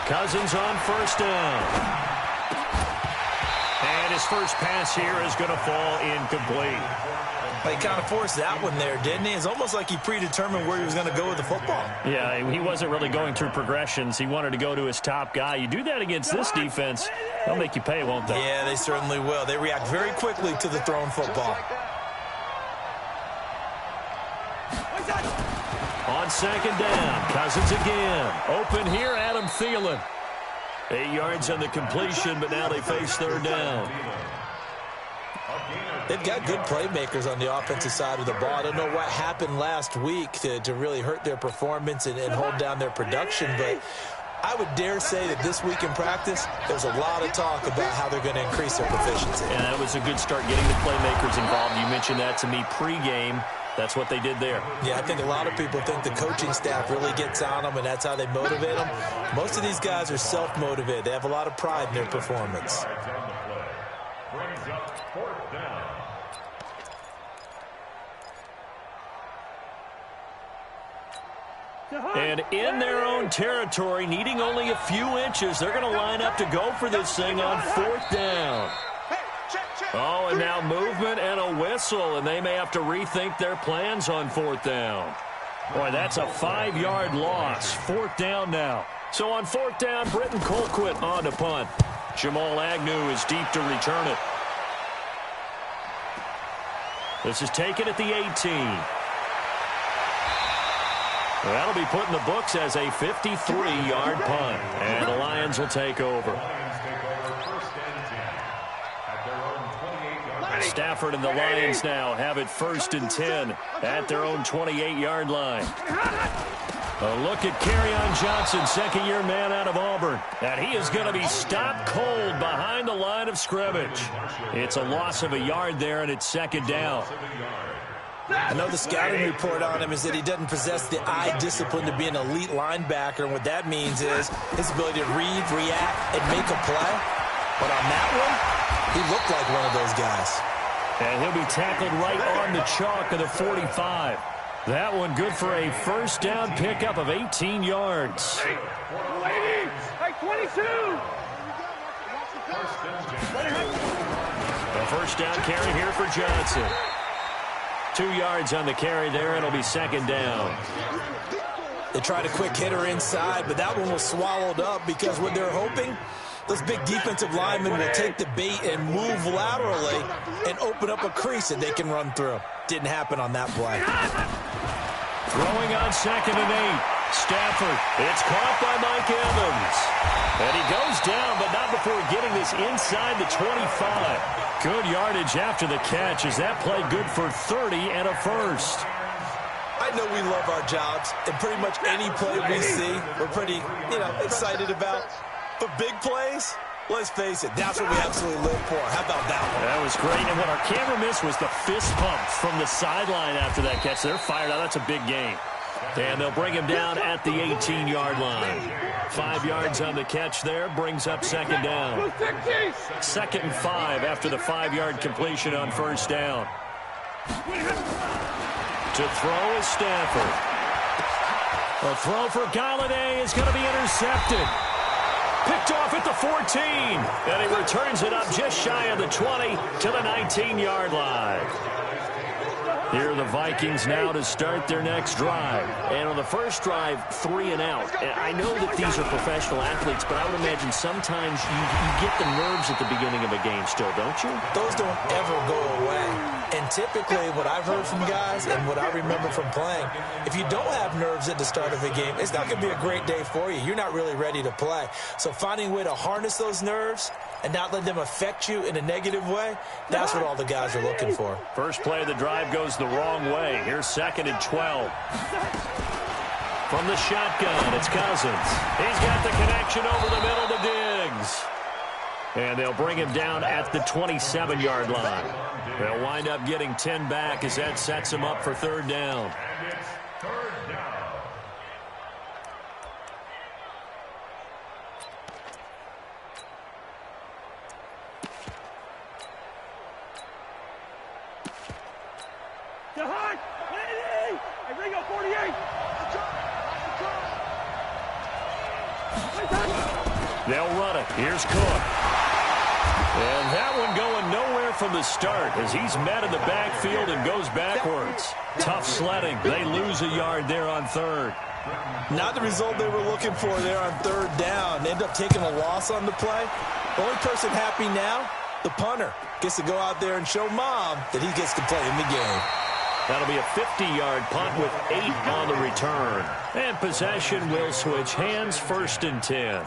Cousins on first down. And his first pass here is going to fall incomplete. He kind of forced that one there, didn't he? It's almost like he predetermined where he was going to go with the football. Yeah, he wasn't really going through progressions. He wanted to go to his top guy. You do that against this defense, they'll make you pay, won't they? Yeah, they certainly will. They react very quickly to the thrown football. On second down, Cousins again. Open here, Adam Thielen. 8 yards on the completion, but now they face third down. They've got good playmakers on the offensive side of the ball. I don't know what happened last week to really hurt their performance and hold down their production, but I would dare say that this week in practice, there's a lot of talk about how they're going to increase their proficiency. And that was a good start getting the playmakers involved. You mentioned that to me pregame. That's what they did there. Yeah, I think a lot of people think the coaching staff really gets on them, and that's how they motivate them. Most of these guys are self-motivated. They have a lot of pride in their performance. And in their own territory, needing only a few inches, they're going to line up to go for this thing on fourth down. Oh, and now movement and a whistle, and they may have to rethink their plans on fourth down. Boy, that's a 5-yard loss. Fourth down now. So on fourth down, Britton Colquitt on to punt. Jamal Agnew is deep to return it. This is taken at the 18. Well, that'll be put in the books as a 53-yard punt, and the Lions will take over. Stafford and the Lions now have it 1st and 10 at their own 28-yard line. A look at Kerryon Johnson, second-year man out of Auburn. And he is going to be stopped cold behind the line of scrimmage. It's a loss of a yard there, and it's second down. I know the scouting report on him is that he doesn't possess the eye discipline to be an elite linebacker, and what that means is his ability to read, react, and make a play. But on that one, he looked like one of those guys. And he'll be tackled right on the chalk of the 45. That one good for a first down pickup of 18 yards. Hey, 22! A first down carry here for Johnson. 2 yards on the carry there, and it'll be second down. They tried a quick hitter inside, but that one was swallowed up because what they're hoping, those big defensive linemen will take the bait and move laterally and open up a crease that they can run through. Didn't happen on that play. Throwing on 2nd and 8. Stafford. It's caught by Mike Evans. And he goes down, but not before getting this inside the 25. Good yardage after the catch. Is that play good for 30 and a first? I know we love our jobs, and pretty much any play we see, we're pretty, excited about. But big plays, let's face it, that's what we absolutely live for. How about that one? That was great. And what our camera missed was the fist pump from the sideline after that catch. They're fired out. That's a big game. And they'll bring him down at the 18-yard line. 5 yards on the catch there, brings up second down. 2nd and 5 after the 5-yard completion on first down. To throw is Stafford. A throw for Galladay is going to be intercepted. Picked off at the 14. And he returns it up just shy of the 20 to the 19-yard line. Here are the Vikings now to start their next drive. And on the first drive, 3 and out. And I know that these are professional athletes, but I would imagine sometimes you get the nerves at the beginning of a game still, don't you? Those don't ever go away. And typically what I've heard from guys and what I remember from playing, if you don't have nerves at the start of a game, it's not going to be a great day for you. You're not really ready to play. So finding a way to harness those nerves and not let them affect you in a negative way, that's what all the guys are looking for. First play of the drive goes the wrong way. Here's 2nd and 12. From the shotgun, it's Cousins. He's got the connection over the middle to Diggs. And they'll bring him down at the 27-yard line. They'll wind up getting 10 back as that sets him up for third down. They'll run it. Here's Cook. And that one going nowhere from the start as he's met in the backfield and goes backwards. Tough sledding. They lose a yard there on third. Not the result they were looking for there on third down. They end up taking a loss on the play. The only person happy now, the punter, gets to go out there and show Mom that he gets to play in the game. That'll be a 50-yard punt with 8 on the return. And possession will switch hands, 1st and 10.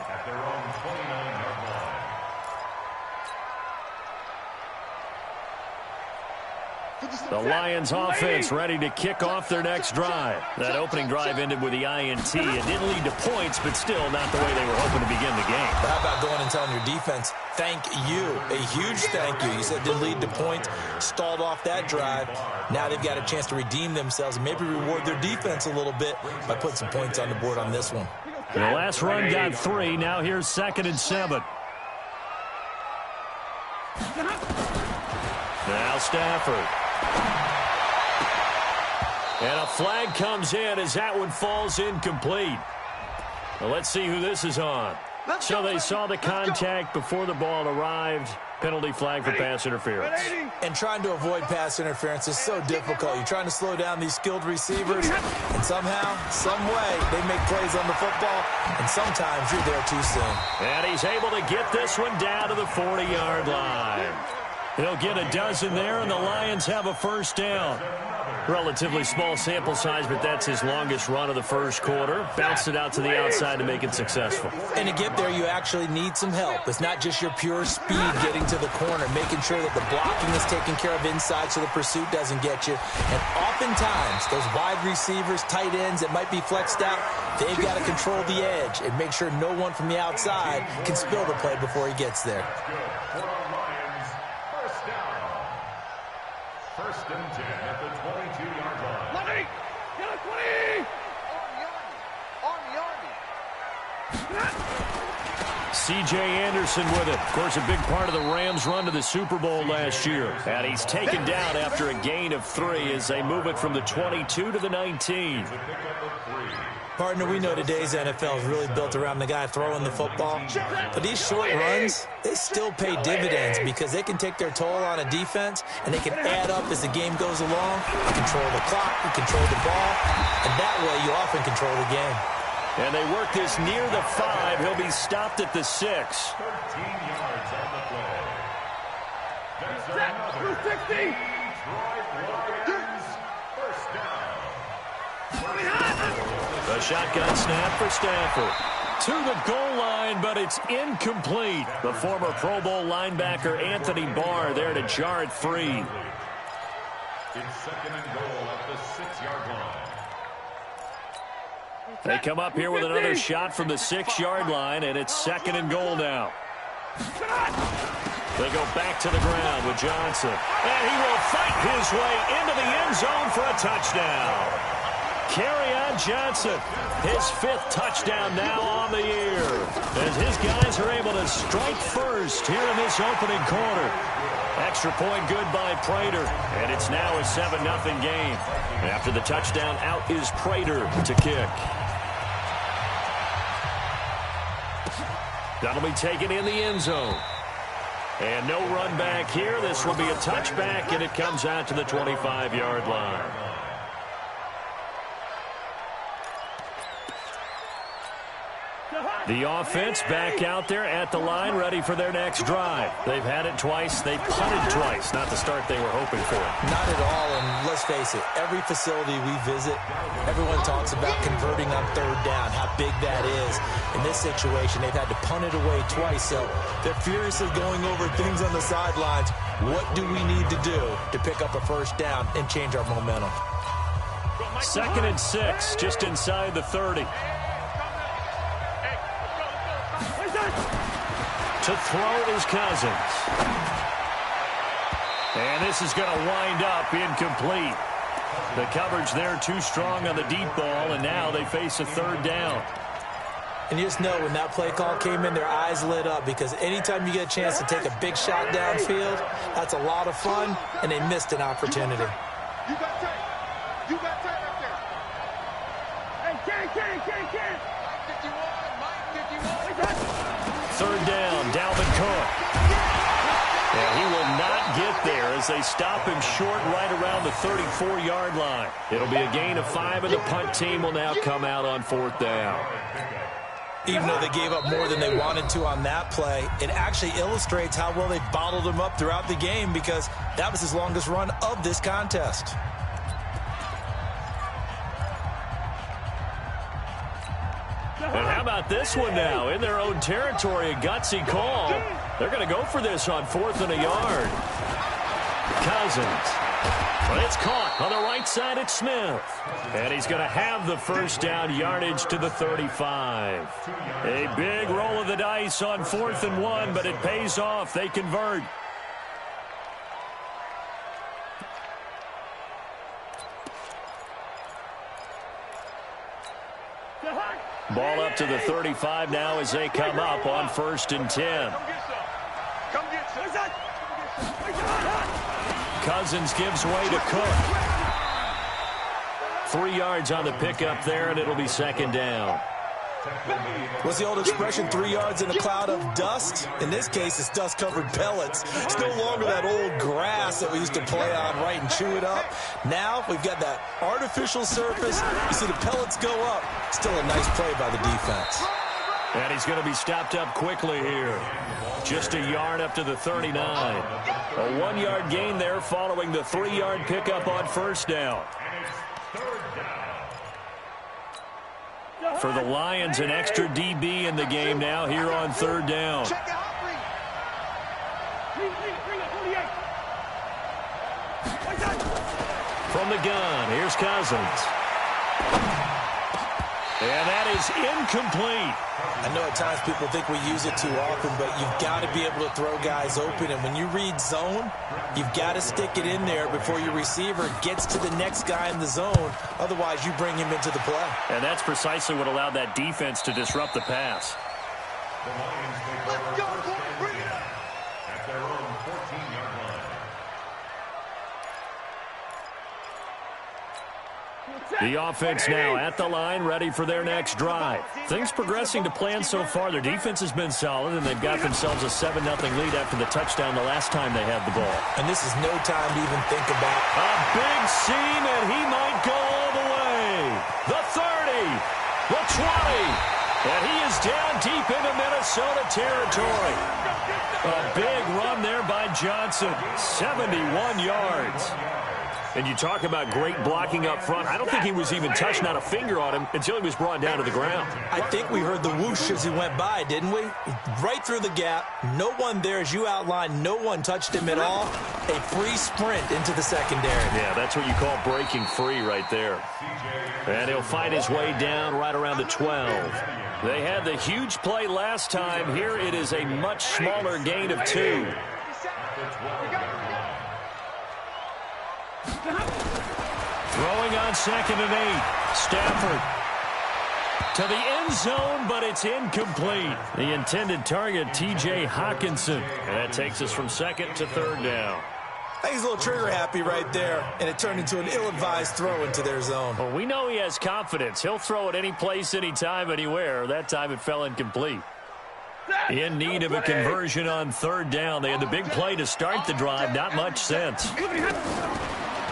The Lions offense ready to kick off their next drive. That opening drive ended with the INT. It didn't lead to points, but still not the way they were hoping to begin the game. But how about going and telling your defense, thank you, a huge thank you. You said it didn't lead to points, stalled off that drive. Now they've got a chance to redeem themselves and maybe reward their defense a little bit by putting some points on the board on this one. The last run got 3. Now here's 2nd and 7. Now Stafford. And a flag comes in as that one falls incomplete. Well, let's see who this is on. So they saw the contact before the ball arrived. Penalty flag for pass interference. And trying to avoid pass interference is so difficult. You're trying to slow down these skilled receivers, and somehow, some way, they make plays on the football, and sometimes you're there too soon. And he's able to get this one down to the 40-yard line. He'll get a dozen there, and the Lions have a 1st down. Relatively small sample size, but that's his longest run of the first quarter. Bounced it out to the outside to make it successful. And to get there, you actually need some help. It's not just your pure speed getting to the corner, making sure that the blocking is taken care of inside so the pursuit doesn't get you. And oftentimes, those wide receivers, tight ends that might be flexed out, they've got to control the edge and make sure no one from the outside can spill the play before he gets there. First and 10 at the 22-yard line. 20! Get a 20! C.J. Anderson with it. Of course, a big part of the Rams' run to the Super Bowl last year. And he's taken down after a gain of 3 as they move it from the 22 to the 19. Partner, we know today's NFL is really built around the guy throwing the football. But these short runs, they still pay dividends because they can take their toll on a defense and they can add up as the game goes along. You control the clock, you control the ball, and that way you often control the game. And they work this near the 5. He'll be stopped at the 6. 13 yards on the play. That's another 60! First down. The shotgun snap for Stafford. To the goal line, but it's incomplete. The former Pro Bowl linebacker Anthony Barr there to jar it free. It's 2nd and goal at the 6-yard line. They come up here with another shot from the 6-yard line, and it's 2nd and goal now. They go back to the ground with Johnson. And he will fight his way into the end zone for a touchdown. Kerryon Johnson, his 5th touchdown now on the year. As his guys are able to strike first here in this opening quarter. Extra point good by Prater, and it's now a 7-0 game. After the touchdown, out is Prater to kick. That'll be taken in the end zone. And no run back here. This will be a touchback, and it comes out to the 25-yard line. The offense back out there at the line, ready for their next drive. They've had it twice. They punted twice. Not the start they were hoping for. Not at all, and let's face it, every facility we visit, everyone talks about converting on 3rd down, how big that is. In this situation, they've had to punt it away twice, so they're furiously going over things on the sidelines. What do we need to do to pick up a 1st down and change our momentum? 2nd and 6, just inside the 30. To throw is Cousins. And this is going to wind up incomplete. The coverage there too strong on the deep ball, and now they face a 3rd down. And you just know when that play call came in, their eyes lit up because anytime you get a chance to take a big shot downfield, that's a lot of fun, and they missed an opportunity. You got You got time up there. Hey, Ken. Mike 51. Third down, Dalvin Cook. And he will not get there as they stop him short right around the 34-yard line. It'll be a gain of 5, and the punt team will now come out on 4th down. Even though they gave up more than they wanted to on that play, it actually illustrates how well they bottled him up throughout the game because that was his longest run of this contest. And how about this one now? In their own territory, a gutsy call. They're going to go for this on 4th and a yard. Cousins. But it's caught on the right side at Smith. And he's going to have the first down yardage to the 35. A big roll of the dice on 4th and 1, but it pays off. They convert. Ball up to the 35 now as they come up on 1st and 10. Come get some. Cousins gives way to Cook. 3 yards on the pickup there, and it'll be 2nd down. What's the old expression, 3 yards in a cloud of dust? In this case, it's dust-covered pellets. It's no longer that old grass that we used to play on, right, and chew it up. Now we've got that artificial surface. You see the pellets go up. Still a nice play by the defense. And he's going to be stopped up quickly here. Just a yard up to the 39. A 1-yard gain there following the 3-yard pickup on 1st down. For the Lions, an extra DB in the game now here on 3rd down. From the gun, here's Cousins. And that is incomplete. I know at times people think we use it too often, but you've got to be able to throw guys open. And when you read zone, you've got to stick it in there before your receiver gets to the next guy in the zone. Otherwise, you bring him into the play. And that's precisely what allowed that defense to disrupt the pass. The Lions take over first and 10 at their own 14-yard line. The offense now at the line, ready for their next drive. Things progressing to plan so far. Their defense has been solid, and they've got themselves a 7-0 lead after the touchdown the last time they had the ball. And this is no time to even think about. A big seam, and he might go all the way. The 30, the 20, and he is down deep into Minnesota territory. A big run there by Johnson, 71 yards. And you talk about great blocking up front. I don't think he was even touched, not a finger on him, until he was brought down to the ground. I think we heard the whoosh as he went by, didn't we? Right through the gap. No one there, as you outlined. No one touched him at all. A free sprint into the secondary. Yeah, that's what you call breaking free right there. And he'll find his way down right around the 12. They had the huge play last time. Here it is a much smaller gain of 2. Throwing on 2nd and 8. Stafford to the end zone, but it's incomplete. The intended target, T.J. Hawkinson. And that takes us from 2nd to 3rd down. I think he's a little trigger happy right there, and it turned into an ill-advised throw into their zone. Well, we know he has confidence. He'll throw it any place, anytime, anywhere. That time it fell incomplete. In need of a conversion on 3rd down. They had the big play to start the drive. Not much sense.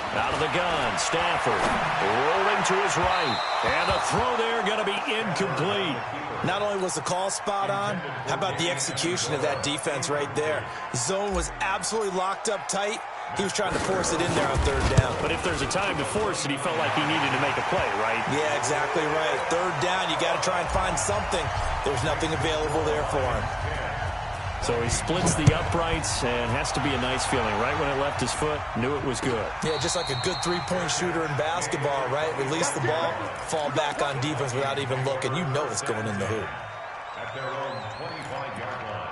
Out of the gun, Stafford rolling to his right. And the throw there going to be incomplete. Not only was the call spot on, how about the execution of that defense right there? Zone was absolutely locked up tight. He was trying to force it in there on 3rd down. But if there's a time to force it, he felt like he needed to make a play, right? Yeah, exactly right. 3rd down, you got to try and find something. There's nothing available there for him. So he splits the uprights and has to be a nice feeling. Right when it left his foot, knew it was good. Yeah, just like a good three-point shooter in basketball, right? Release the ball, fall back on defense without even looking. You know it's going in the hoop. At their own 25-yard line.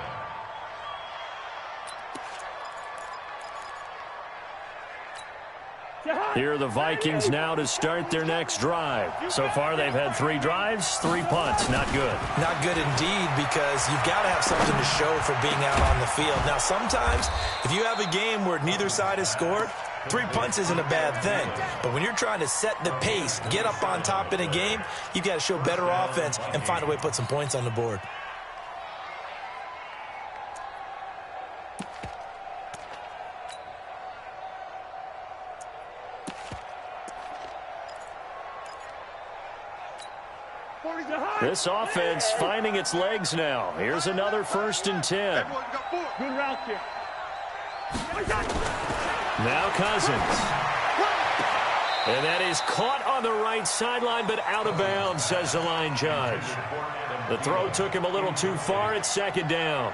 Here are the Vikings now to start their next drive. So far, they've had 3 drives, 3 punts. Not good. Not good indeed, because you've got to have something to show for being out on the field. Now, sometimes, if you have a game where neither side has scored, 3 punts isn't a bad thing. But when you're trying to set the pace, get up on top in a game, you've got to show better offense and find a way to put some points on the board. This offense finding its legs now. Here's another 1st and 10. Good route here. Now Cousins. And that is caught on the right sideline, but out of bounds, says the line judge. The throw took him a little too far. It's 2nd down.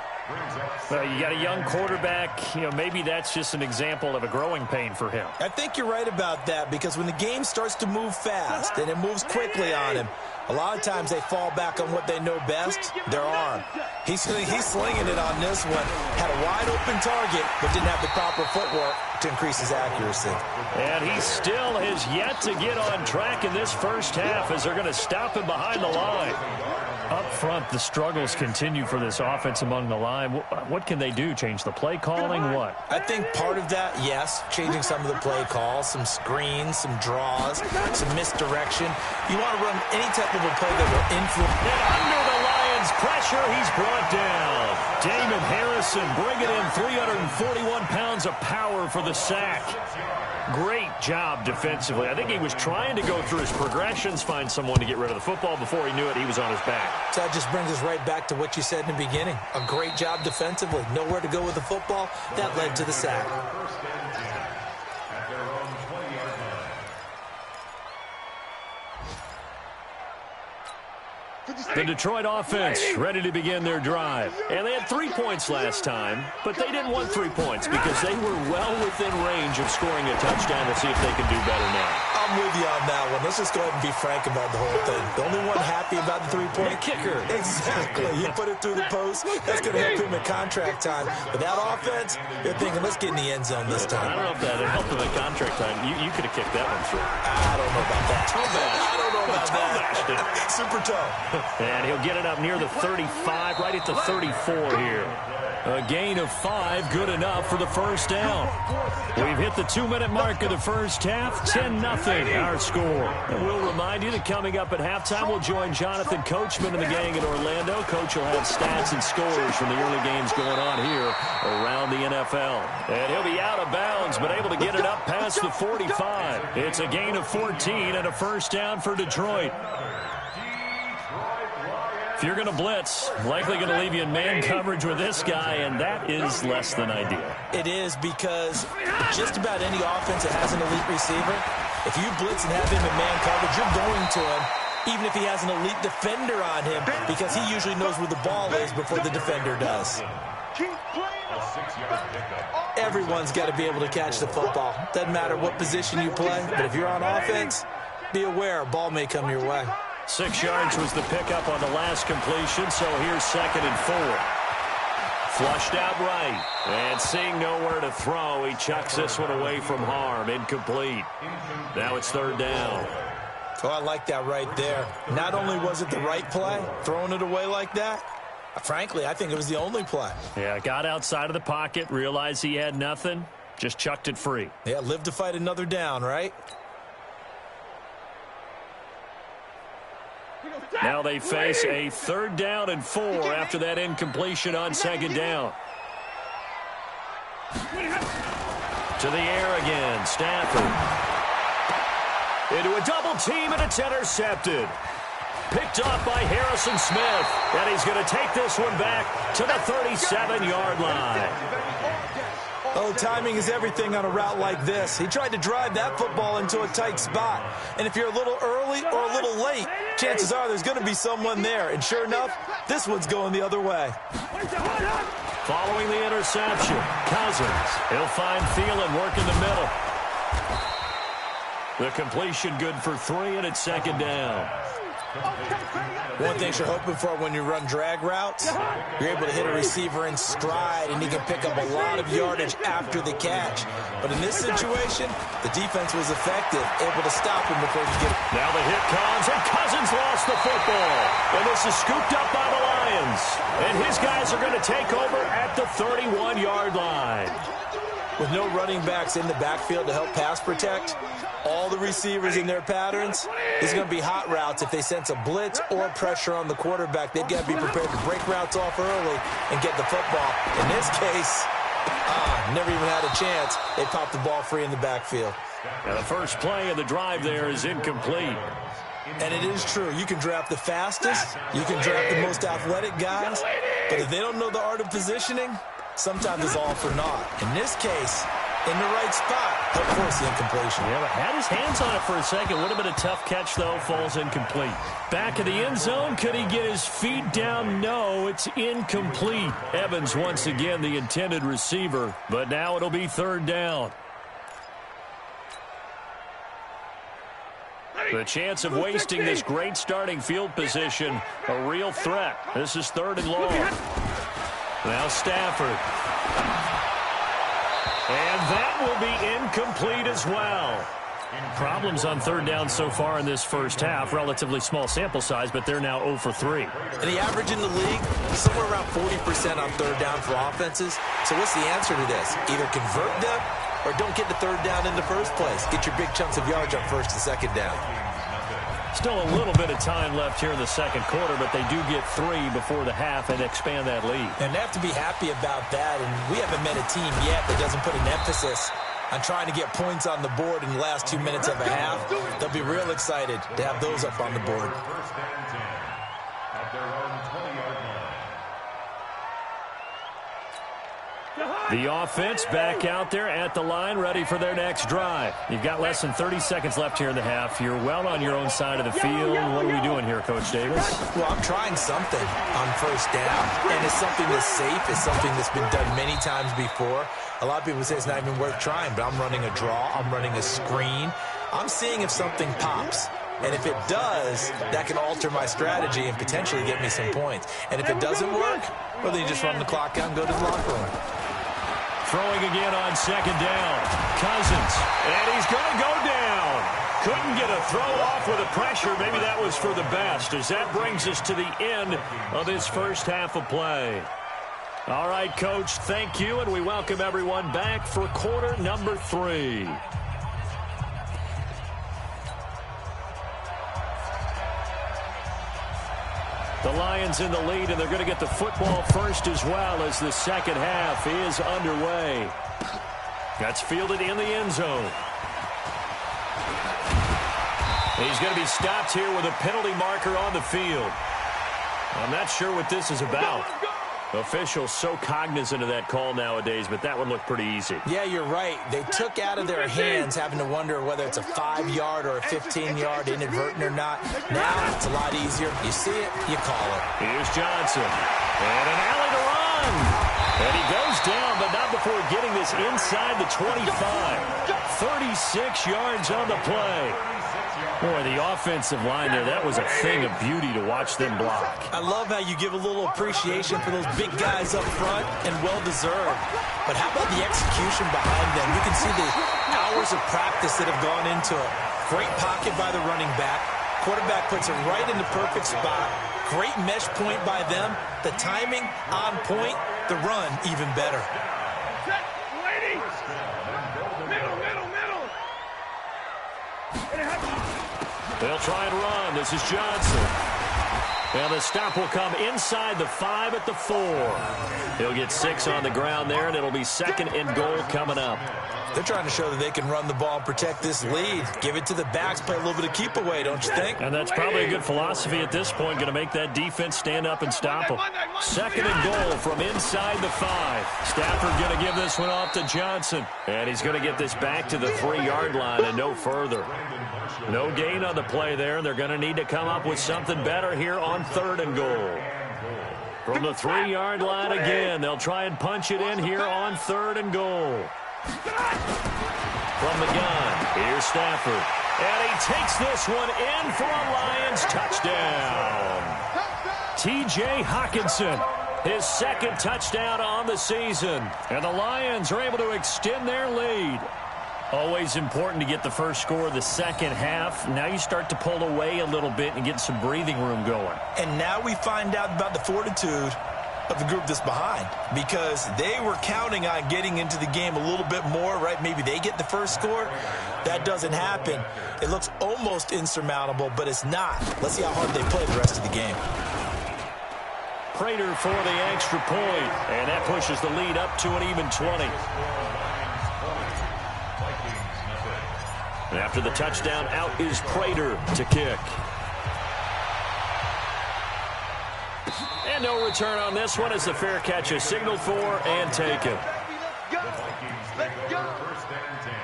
Well, you got a young quarterback. Maybe that's just an example of a growing pain for him. I think you're right about that, because when the game starts to move fast and it moves quickly on him, a lot of times they fall back on what they know best, their arm. He's slinging it on this one. Had a wide-open target, but didn't have the proper footwork to increase his accuracy. And he still has yet to get on track in this first half as they're going to stop him behind the line. Up front, the struggles continue for this offense among the line. What can they do? Change the play calling? What? I think part of that, yes, changing some of the play calls, some screens, some draws, some misdirection. You want to run any type of a play that will influence. And under the Lions' pressure, he's brought down. Damon Harrison bringing in 341 pounds of power for the sack. Great job defensively. I think he was trying to go through his progressions, find someone to get rid of the football. Before he knew it, he was on his back. So that just brings us right back to what you said in the beginning. A great job defensively. Nowhere to go with the football. That led to the sack. The Detroit offense ready to begin their drive. And they had 3 points last time, but they didn't want 3 points because they were well within range of scoring a touchdown. Let's see if they can do better now. I'm with you on that one. Let's just go ahead and be frank about the whole thing. The only one happy about the 3-point kicker. Exactly. He put it through the post. That's going to help him at contract time. But that offense, you're thinking, let's get in the end zone this time. I don't know if that helped him at contract time. You could have kicked that one through. I don't know about that. I don't know about that. Super toe. And he'll get it up near the 35, right at the 34 here. A gain of 5, good enough for the first down. We've hit the 2-minute mark of the first half, 10-0 our score. And we'll remind you that coming up at halftime, we'll join Jonathan Coachman and the gang in Orlando. Coach will have stats and scores from the early games going on here around the NFL. And he'll be out of bounds, but able to get it up past the 45. It's a gain of 14 and a first down for Detroit. If you're going to blitz, likely going to leave you in man coverage with this guy, and that is less than ideal. It is, because just about any offense that has an elite receiver, if you blitz and have him in man coverage, you're going to him, even if he has an elite defender on him, because he usually knows where the ball is before the defender does. Everyone's got to be able to catch the football. Doesn't matter what position you play, but if you're on offense, be aware a ball may come your way. 6 yards was the pickup on the last completion, so here's 2nd and 4. Flushed out right, and seeing nowhere to throw, he chucks this one away from harm. Incomplete. Now it's 3rd down. Oh, I like that right there. Not only was it the right play, throwing it away like that, frankly, I think it was the only play. Yeah, got outside of the pocket, realized he had nothing, just chucked it free. Yeah, live to fight another down, right? Now they face a 3rd down and 4 after that incompletion on 2nd down. To the air again, Stafford. Into a double team, and it's intercepted. Picked off by Harrison Smith, and he's going to take this one back to the 37-yard line. Oh, timing is everything on a route like this. He tried to drive that football into a tight spot. And if you're a little early or a little late, chances are there's going to be someone there. And sure enough, this one's going the other way. Following the interception, Cousins. He'll find Thielen working the middle. The completion good for 3, and it's 2nd down. One thing you're hoping for when you run drag routes, you're able to hit a receiver in stride, and he can pick up a lot of yardage after the catch. But in this situation, the defense was effective, able to stop him before he get it. Now the hit comes, and Cousins lost the football. And this is scooped up by the Lions. And his guys are going to take over at the 31-yard line. With no running backs in the backfield to help pass protect, all the receivers in their patterns, it's going to be hot routes. If they sense a blitz or pressure on the quarterback, they've got to be prepared to break routes off early and get the football. In this case, never even had a chance. They popped the ball free in the backfield. Now the first play of the drive there is incomplete. And it is true. You can draft the fastest. You can draft the most athletic guys. But if they don't know the art of positioning, sometimes it's all for naught. In this case, in the right spot, of course the incompletion. Yeah, but had his hands on it for a second. Would have been a tough catch, though. Falls incomplete. Back in the end zone. Could he get his feet down? No, it's incomplete. Evans once again the intended receiver. But now it'll be third down. The chance of wasting this great starting field position, a real threat. This is third and long. Now Stafford. And that will be incomplete as well. Problems on third down so far in this first half. Relatively small sample size, but they're now 0 for 3. And the average in the league, somewhere around 40% on third down for offenses. So what's the answer to this? Either convert them or don't get the third down in the first place. Get your big chunks of yards on first and second down. Still a little bit of time left here in the second quarter, but they do get 3 before the half and expand that lead. And they have to be happy about that. And we haven't met a team yet that doesn't put an emphasis on trying to get points on the board in the last 2 minutes of a half. They'll be real excited to have those up on the board. First and 10 at their own 20-yard line. The offense back out there at the line, ready for their next drive. You've got less than 30 seconds left here in the half. You're well on your own side of the field. What are we doing here, Coach Davis? Well, I'm trying something on first down, and it's something that's safe. It's something that's been done many times before. A lot of people say it's not even worth trying, but I'm running a draw. I'm running a screen. I'm seeing if something pops. And if it does, that can alter my strategy and potentially get me some points. And if it doesn't work, well, then you just run the clock out and go to the locker room. Throwing again on second down. Cousins. And he's going to go down. Couldn't get a throw off with the pressure. Maybe that was for the best, as that brings us to the end of this first half of play. All right, Coach, thank you, and we welcome everyone back for quarter number 3. The Lions in the lead, and they're going to get the football first as well as the second half is underway. That's fielded in the end zone. He's going to be stopped here with a penalty marker on the field. I'm not sure what this is about. Officials so cognizant of that call nowadays, but that one looked pretty easy. Yeah, you're right. They took out of their hands having to wonder whether it's a 5-yard or a 15-yard inadvertent or not. Now it's a lot easier. You see it, you call it. Here's Johnson. And an alley to run. And he goes down, but not before getting this inside the 25. 36 yards on the play. Boy, the offensive line there, that was a thing of beauty to watch them block. I love how you give a little appreciation for those big guys up front, and well-deserved. But how about the execution behind them? You can see the hours of practice that have gone into it. Great pocket by the running back. Quarterback puts it right in the perfect spot. Great mesh point by them. The timing on point. The run even better. They'll try and run. This is Johnson. And the stop will come inside the 5 at the 4. He'll get 6 on the ground there, and it'll be second and goal coming up. They're trying to show that they can run the ball and protect this lead. Give it to the backs, play a little bit of keep away, don't you think? And that's probably a good philosophy at this point, going to make that defense stand up and stop them. Second and goal from inside the 5. Stafford going to give this one off to Johnson. And he's going to get this back to the 3-yard line and no further. No gain on the play there. They're going to need to come up with something better here on third and goal. From the 3-yard line again, they'll try and punch it in here on third and goal. From the gun, here's Stafford. And he takes this one in for a Lions touchdown. T.J. Hockenson, his second touchdown on the season. And the Lions are able to extend their lead. Always important to get the first score of the second half. Now you start to pull away a little bit and get some breathing room going. And now we find out about the fortitude of the group that's behind, because they were counting on getting into the game a little bit more, right? Maybe they get the first score. That doesn't happen. It looks almost insurmountable, but it's not. Let's see how hard they play the rest of the game. Prater for the extra point, and that pushes the lead up to an even 20. And after the touchdown, out is Prater to kick. And no return on this one as the fair catch is signaled for and taken. The Vikings take over first and 10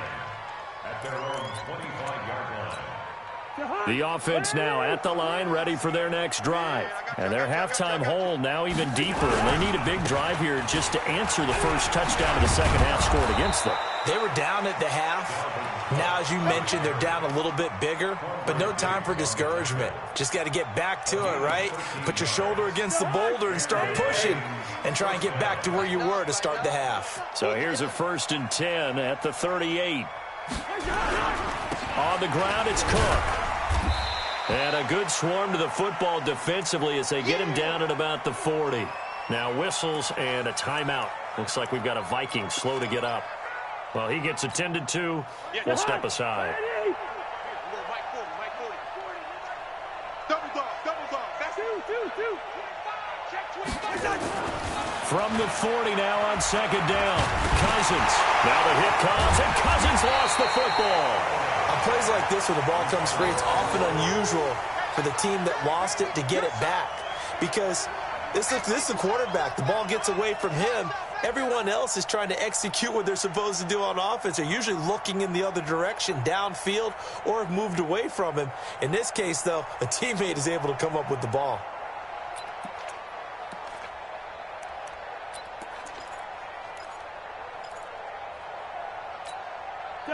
at their own 25-yard line. The offense now at the line, ready for their next drive. And their halftime hole now even deeper. And they need a big drive here just to answer the first touchdown of the second half scored against them. They were down at the half. Now, as you mentioned, they're down a little bit bigger, but no time for discouragement. Just got to get back to it, right? Put your shoulder against the boulder and start pushing and try and get back to where you were to start the half. So here's a first and 10 at the 38. On the ground, it's Cook. And a good swarm to the football defensively as they get him down at about the 40. Now whistles and a timeout. Looks like we've got a Viking slow to get up. Well, he gets attended to. We'll step aside. Double dog. That's two. From the 40 now on second down. Cousins. Now the hit comes, and Cousins lost the football. On plays like this where the ball comes free, it's often unusual for the team that lost it to get it back, because this is the quarterback. The ball gets away from him. Everyone else is trying to execute what they're supposed to do on offense. They're usually looking in the other direction, downfield, or have moved away from him. In this case, though, a teammate is able to come up with the ball.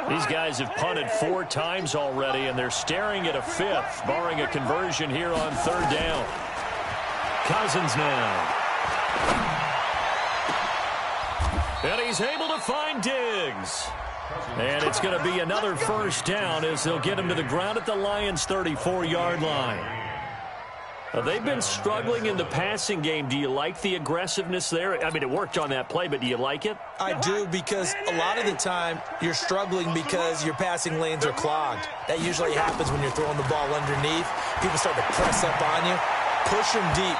These guys have punted 4 times already, and they're staring at a 5th, barring a conversion here on third down. Cousins now. And he's able to find Diggs. And it's going to be another first down as they'll get him to the ground at the Lions' 34-yard line. They've been struggling in the passing game. Do you like the aggressiveness there? I mean, it worked on that play, but do you like it? I do, because a lot of the time you're struggling because your passing lanes are clogged. That usually happens when you're throwing the ball underneath. People start to press up on you. Push them deep.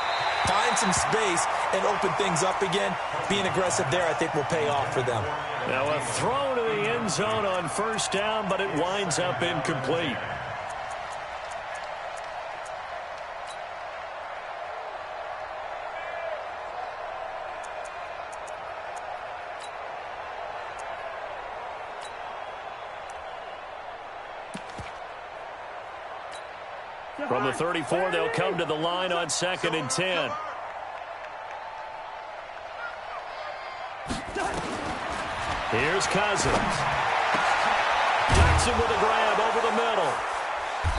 Find some space and open things up again. Being aggressive there, I think, will pay off for them. Now a throw to the end zone on first down, but it winds up incomplete. From the 34, they'll come to the line on second and 10. Here's Cousins. Jackson with a grab over the middle.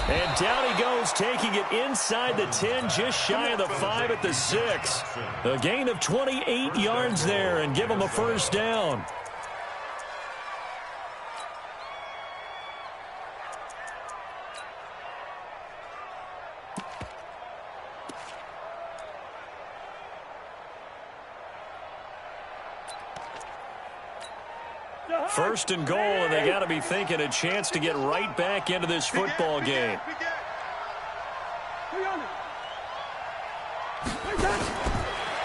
And down he goes, taking it inside the 10, just shy of the 5 at the 6. A gain of 28 yards there and give him a first down. First and goal, and they got to be thinking a chance to get right back into this football game.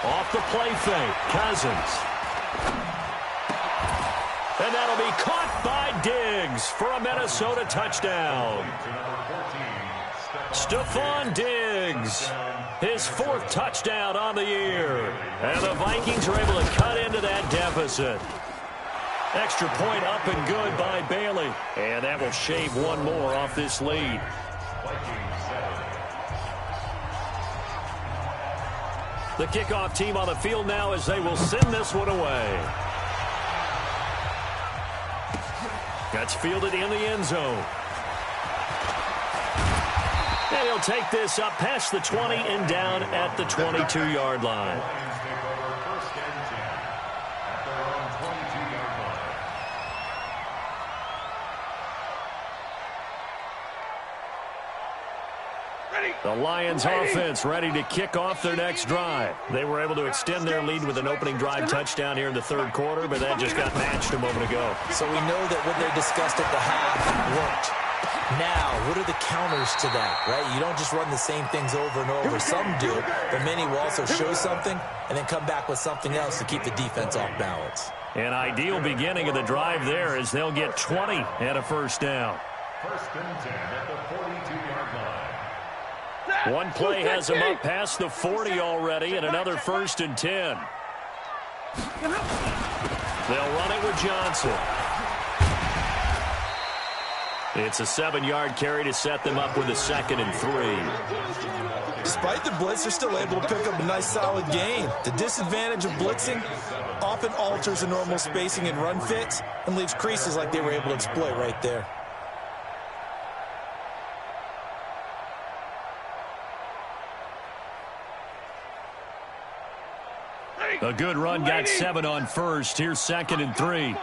Off the play fake, Cousins. And that'll be caught by Diggs for a Minnesota touchdown. Stephon Diggs, his 4th touchdown on the year. And the Vikings are able to cut into that deficit. Extra point up and good by Bailey. And that will shave one more off this lead. The kickoff team on the field now as they will send this one away. That's fielded in the end zone. And he'll take this up past the 20 and down at the 22-yard line. The Lions offense ready to kick off their next drive. They were able to extend their lead with an opening drive touchdown here in the third quarter, but that just got matched a moment ago. So we know that what they discussed at the half worked. Now, what are the counters to that, right? You don't just run the same things over and over. Some do, but many will also show something and then come back with something else to keep the defense off balance. An ideal beginning of the drive there as they'll get 20 and a first down. First and 10 at the 42-yard line. One play has them up past the 40 already, and another first and 10. They'll run it with Johnson. It's a 7-yard carry to set them up with a 2nd and 3. Despite the blitz, they're still able to pick up a nice solid gain. The disadvantage of blitzing often alters the normal spacing and run fits and leaves creases like they were able to exploit right there. A good run got 7 on first. Here's 2nd and 3.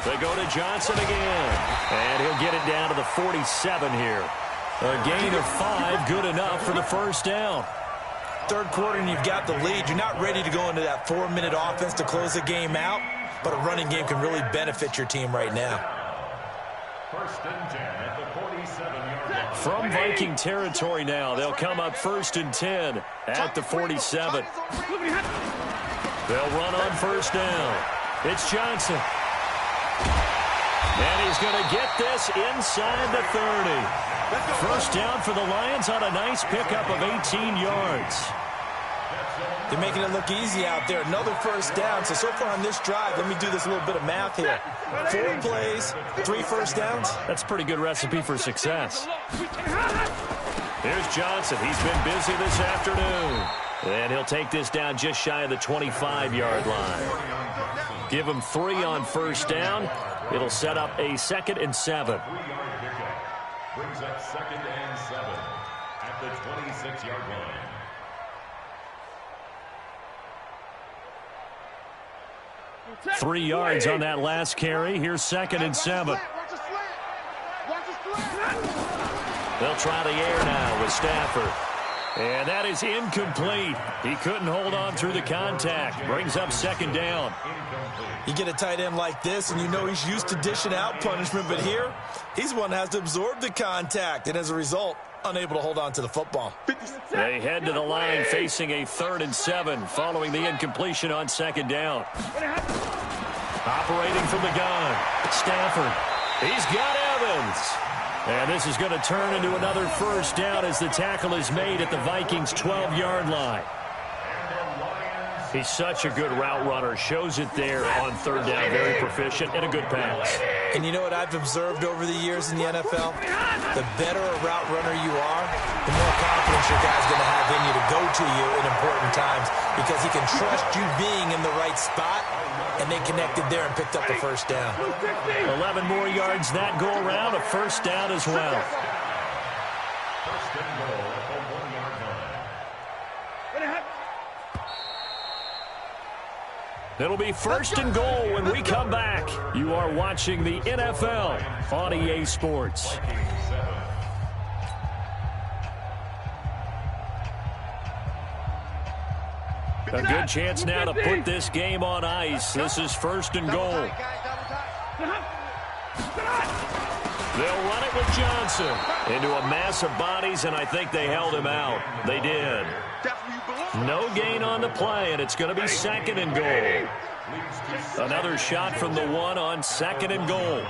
They go to Johnson again. And he'll get it down to the 47 here. A gain of 5, good enough for the first down. Third quarter and you've got the lead. You're not ready to go into that 4-minute offense to close the game out, but a running game can really benefit your team right now. First and 10 at the 47-yard line. From Viking territory now, they'll come up 1st and 10 at the 47. They'll run on first down. It's Johnson. And he's going to get this inside the 30. First down for the Lions on a nice pickup of 18 yards. They're making it look easy out there. Another first down. So far on this drive, let me do this little bit of math here. 4 plays, 3 first downs. That's a pretty good recipe for success. Here's Johnson. He's been busy this afternoon. And he'll take this down just shy of the 25-yard line. Give him 3 on first down. It'll set up a 2nd and 7. 3-yard pickup. Brings up 2nd and 7 at the 26-yard line. Three yards on that last carry. Here's 2nd and 7. They'll try the air now with Stafford. And that is incomplete. He couldn't hold on through the contact. Brings up 2nd down. You get a tight end like this, and you know he's used to dishing out punishment, but here, he's the one that has to absorb the contact, and as a result, unable to hold on to the football. They head to the line facing a 3rd and 7 following the incompletion on 2nd down. Operating from the gun, Stafford. He's got Evans. And this is going to turn into another first down as the tackle is made at the Vikings' 12-yard line. He's such a good route runner. Shows it there on 3rd down. Very proficient and a good pass. And you know what I've observed over the years in the NFL? The better a route runner you are, the more confidence your guy's going to have in you to go to you in important times because he can trust you being in the right spot, and they connected there and picked up the first down. 11 more yards that go around, a first down as well. First and goal at the 1-yard line. It'll be 1st and goal when we come back. You are watching the NFL on EA Sports. A good chance now to put this game on ice. This is 1st and goal. They'll run it with Johnson into a mass of bodies, and I think they held him out. They did. No gain on the play, and it's going to be 2nd and goal. Another shot from the 1 on 2nd and goal.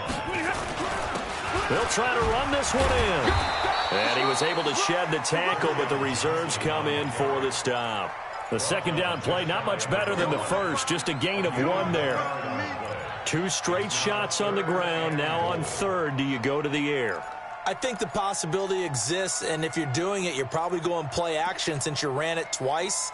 They'll try to run this one in. And he was able to shed the tackle, but the reserves come in for the stop. The 2nd down play, not much better than the first, just a gain of 1 there. 2 straight shots on the ground. Now on 3rd, do you go to the air? I think the possibility exists, and if you're doing it, you're probably going play action since you ran it twice.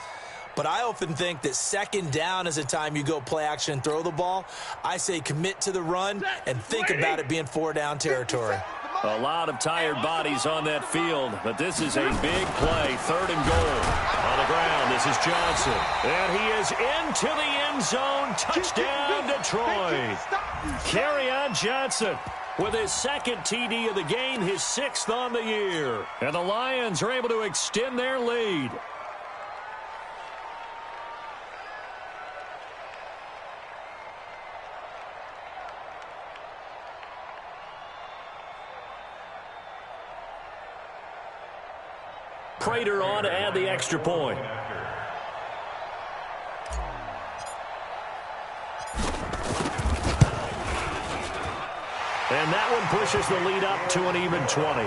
But I often think that 2nd down is a time you go play action and throw the ball. I say commit to the run and think about it being 4-down territory. A lot of tired bodies on that field, but this is a big play. 3rd and goal. On the ground, this is Johnson. And he is into the end zone. Touchdown, Detroit. Carry on, Johnson. with his second TD of the game, his 6th on the year. And the Lions are able to extend their lead. Prater on to add the extra point. And that one pushes the lead up to an even 20.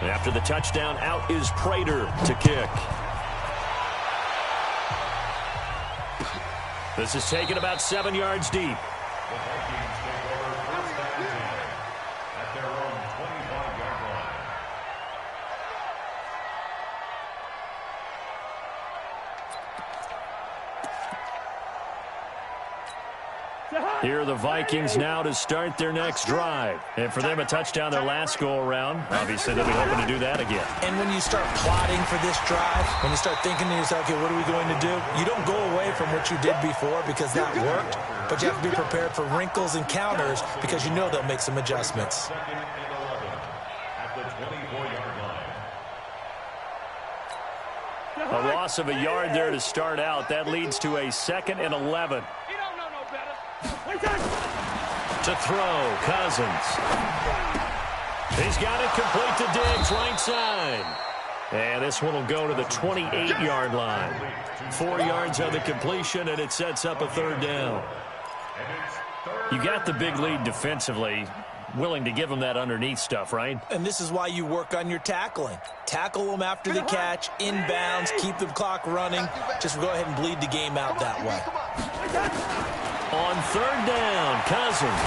After the touchdown, out is Prater to kick. This is taken about 7 yards deep. Here are the Vikings now to start their next drive. And for them, a touchdown their last go-around. Obviously, they'll be hoping to do that again. And when you start plotting for this drive, when you start thinking to yourself, okay, what are we going to do? You don't go away from what you did before because that worked, but you have to be prepared for wrinkles and counters because you know they'll make some adjustments. A loss of a yard there to start out. That leads to a 2nd and 11. To throw, Cousins. He's got it complete to Diggs, right side. And this one will go to the 28-yard line. 4 yards on the completion, and it sets up a 3rd down. You got the big lead defensively. Willing to give them that underneath stuff, right? And this is why you work on your tackling. Tackle them after the catch, inbounds, keep the clock running. Just go ahead and bleed the game out that way. On 3rd down, Cousins.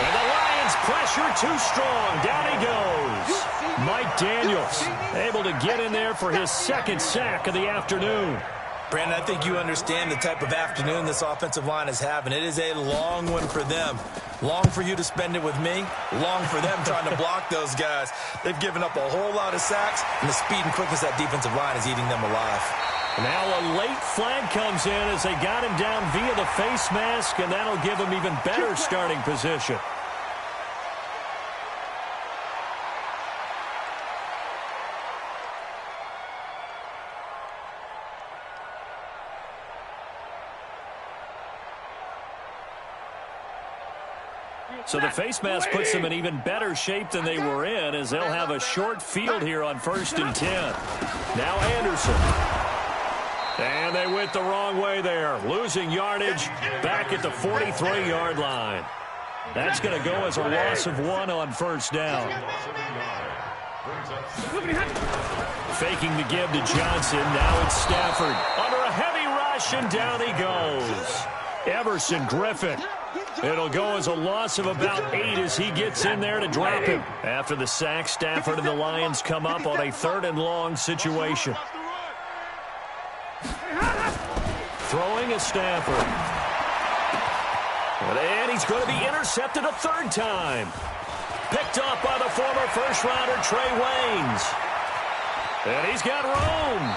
And the Lions pressure too strong. Down he goes. Mike Daniels able to get in there for his 2nd sack of the afternoon. Brandon, I think you understand the type of afternoon this offensive line is having. It is a long one for them. Long for you to spend it with me. Long for them trying to block those guys. They've given up a whole lot of sacks, and the speed and quickness of that defensive line is eating them alive. Now a late flag comes in as they got him down via the face mask, and that'll give him even better starting position. So the face mask puts them in even better shape than they were in, as they'll have a short field here on 1st and 10. Now Anderson. And they went the wrong way there. Losing yardage back at the 43-yard line. That's going to go as a loss of 1 on 1st down. Faking the give to Johnson. Now it's Stafford. Under a heavy rush, and down he goes. Everson Griffin. It'll go as a loss of about 8 as he gets in there to drop him. After the sack, Stafford and the Lions come up on a 3rd and long situation. Throwing is Stafford. And he's going to be intercepted a 3rd time. Picked off by the former first-rounder Trey Waynes. And he's got room.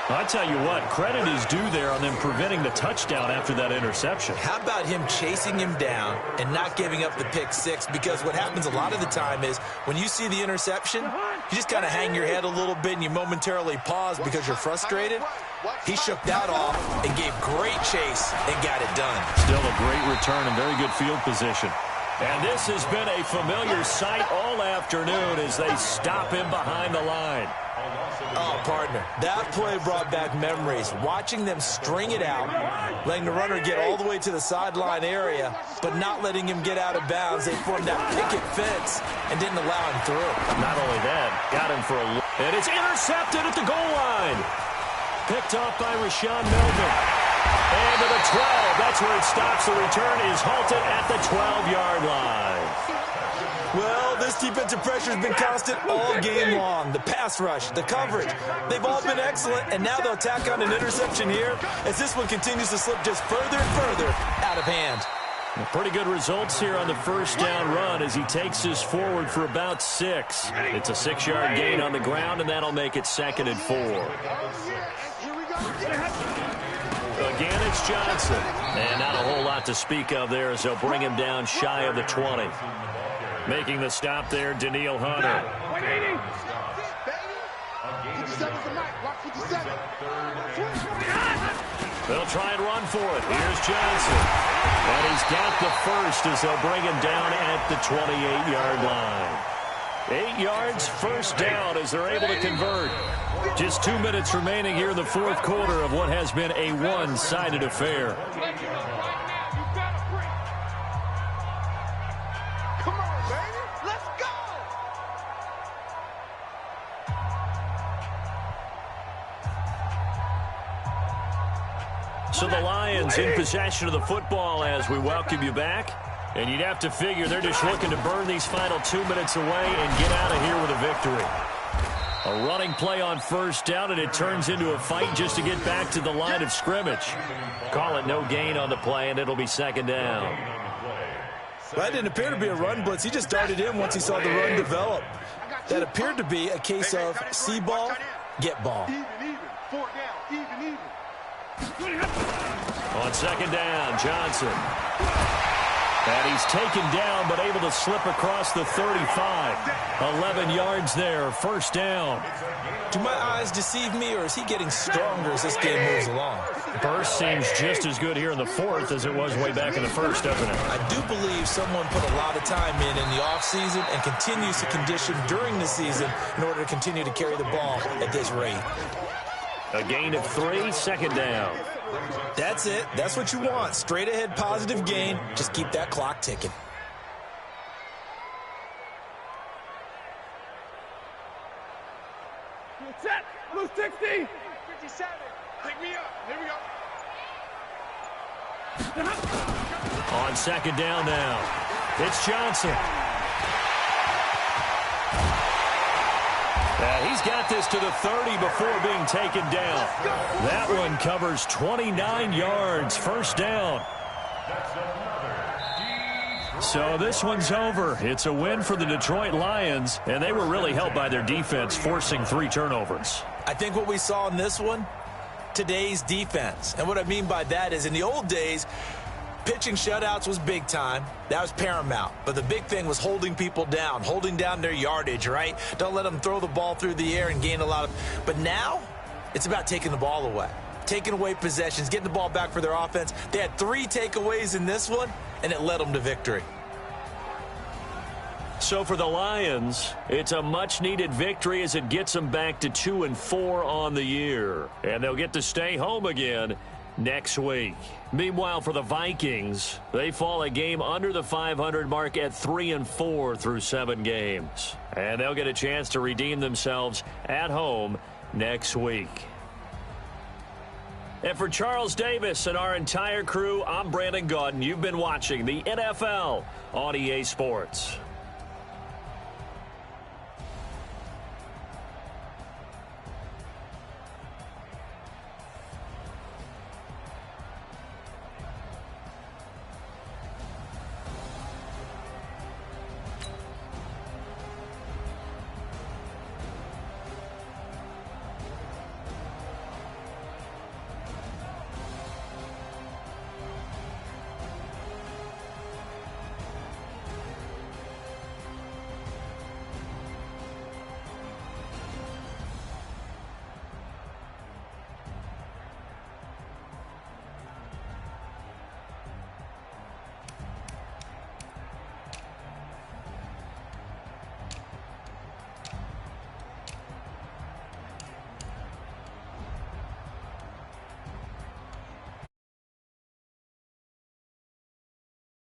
I tell you what, credit is due there on them preventing the touchdown after that interception. How about him chasing him down and not giving up the pick 6? Because what happens a lot of the time is when you see the interception, you just kind of hang your head a little bit and you momentarily pause because you're frustrated. He shook that off and gave great chase and got it done. Still a great return and very good field position. And this has been a familiar sight all afternoon as they stop him behind the line. Oh, partner, that play brought back memories. Watching them string it out, letting the runner get all the way to the sideline area, but not letting him get out of bounds. They formed that picket fence and didn't allow him through. Not only that, got him for a look. And it's intercepted at the goal line. Picked off by Rashawn Melvin. And to the 12. That's where it stops. The return is halted at the 12-yard line. Well, this defensive pressure has been constant all game long. The pass rush, the coverage, they've all been excellent, and now they'll tack on an interception here as this one continues to slip just further and further out of hand. Pretty good results here on the 1st down run as he takes us forward for about 6. It's a 6-yard gain on the ground, and that'll make it 2nd and 4. Again, it's Johnson. And not a whole lot to speak of there as they'll bring him down shy of the 20. Making the stop there, Daniil Hunter. 180. 57's the mic. Watch 57. They'll try and run for it. Here's Johnson. And he's got the first as they'll bring him down at the 28-yard line. 8 yards, first down as they're able to convert. Just 2 minutes remaining here in the fourth quarter of what has been a one-sided affair. Come on, baby. Let's go. So the Lions in possession of the football as we welcome you back. And you'd have to figure they're just looking to burn these final 2 minutes away and get out of here with a victory. A running play on first down, and it turns into a fight just to get back to the line of scrimmage. Call it no gain on the play, and it'll be second down. Well, that didn't appear to be a run blitz. He just darted in once he saw the run develop. That appeared to be a case of see ball, get ball. Even. 4 down. Even. On second down, Johnson. And he's taken down but able to slip across the 35. 11 yards there, first down. Do my eyes deceive me, or is he getting stronger as this game moves along? Burst seems just as good here in the fourth as it was way back in the first, doesn't it? I do believe someone put a lot of time in the offseason and continues to condition during the season in order to continue to carry the ball at this rate. A gain of 3, second down. That's it. That's what you want. Straight ahead positive gain. Just keep that clock ticking. Set. Blue 60. 57. Pick me up. Here we go. On second down now, it's Johnson. He's got this to the 30 before being taken down. That one covers 29 yards, first down. So this one's over. It's a win for the Detroit Lions, and they were really helped by their defense, forcing 3 turnovers. I think what we saw in this one, today's defense. And what I mean by that is in the old days, pitching shutouts was big time. That was paramount. But the big thing was holding people down, holding down their yardage, right? Don't let them throw the ball through the air and gain a lot of... But now, it's about taking the ball away. Taking away possessions, getting the ball back for their offense. They had 3 takeaways in this one, and it led them to victory. So for the Lions, it's a much-needed victory as it gets them back to 2-4 on the year. And they'll get to stay home again next week. Meanwhile, for the Vikings, they fall a game under the 500 mark at 3-4 through 7 games. And they'll get a chance to redeem themselves at home next week. And for Charles Davis and our entire crew, I'm Brandon Gaudin. You've been watching the NFL on EA Sports.